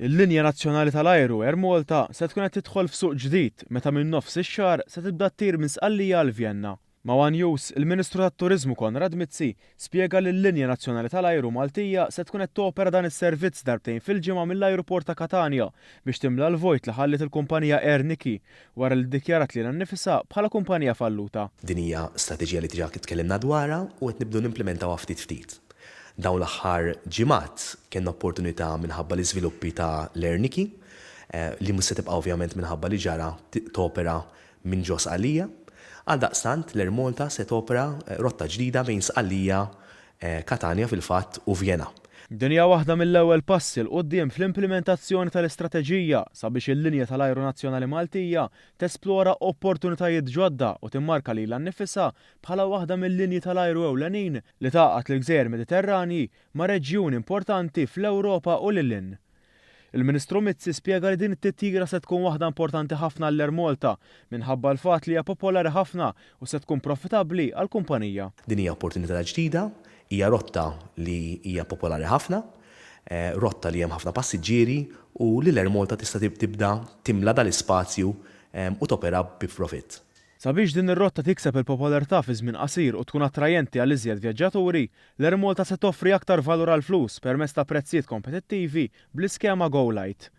Il-linja nazzjonali tal-ajru Air Malta se tkun qed tidħol f'suq ġdid meta minn nofs ix-xahar se tibda ttir minn Sqallija għal Vjenna. Ma' One News, il-Ministru tat-Turiżmu Konrad Mizzi spjega li l-linja nazzjonali tal-ajru Maltija se tkun qed topera dan is-servizz darbtejn fil-ġimgħa mill-ajruport ta' Catania biex timla l-vojt li ħallit il-kumpanija Air Nikkei wara li ddikjarat lilha nnifisha bħala kumpanija falluta. Din hija strateġija li diġà tkellimna dwarha u qed nibdu nimplementawha ftit ftit. Dawn l-aħħar ġimgħat kellna opportunità minħabba l-iżviluppi ta' l-Air Nikkei li mhux se tibqa' ovvjament minħabba li ġara topera minn ġo Sqallija. Għaldaqstant l-Air Malta se topera rotta ġdida bejn Sqallija, Catania fil-fatt u Vienna. Din hija waħda mill-ewwel passi l quddiem fl-implementazzjoni tal-istrateġija sabiex il-linja tal-ajru nazzjonali Maltija tesplora opportunitajiet ġodda u timmarka lilha nnifisha bħala waħda mill-linji tal-ajru ewlenin li tgħaqqad l-Gżejjer Mediterranji ma' reġjun importanti fl-Ewropa u lil hinn. Il-Ministru Mizzi spjega li din it-titjira se tkun waħda importanti ħafna għall-Air Malta minħabba l-fatt li hija popolari ħafna u se tkun profitabbli għall-kumpanija. Din hija opportunità ġdida, hija rotta li hija popolari ħafna, rotta li hemm ħafna passiġġieri u li l-Air Malta tista' tibda timla dal-ispazju u topera bi profitt. Sabiex din ir-rotta tikseb il-popolarità fi żmien qasir u tkun attrajenti għal iżjed vjaġġaturi, l-Air Malta se toffri aktar valur għall flus permezz ta' prezzijiet kompetittivi bl-iskema GoLite.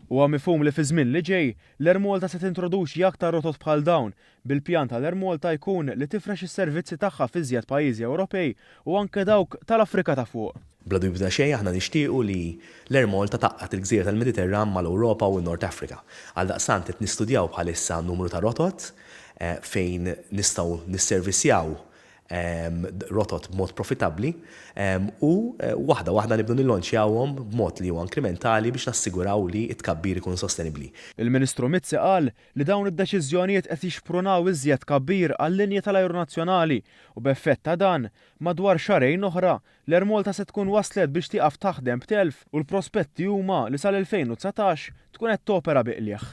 Huwa mifhum li fi żmien li ġej, l-Air Malta se tintroduċi aktar rotot bħal dawn bil-pjan tal-Air Malta jkun li tifrex is-servizzi tagħha fi iżjed pajjiżi Ewropej u anke dawk tal-Afrika ta' fuq. Bla dubju ta' xejn aħna nixtiequ li l-Air Malta taqqat il-Gżejjer tal-Mediterran mal-Ewropa u n-Nord Afrika. Għaldaqstant qed nistudjaw bħalissa numru ta' rotot fejn nistgħu nisservissjaw rotot b'mod profitabli u waħda nibdu nillonċjawhom b'mod li huwa inkrementali biex nassiguraw li t-tkabbir ikun sostenibbli. Il-Ministru Mizzi qal li dawn id-deċiżjonijiet qed jixprunaw iżjed tkabbir għall-linja tal-ajru nazzjonali u b'effett ta' dan madwar xarejn oħra l-Air Malta se tkun waslet biex tieqaf taħdem b'telf u l-prospetti huma li sal-2019 tkun qed topera biqlieħ.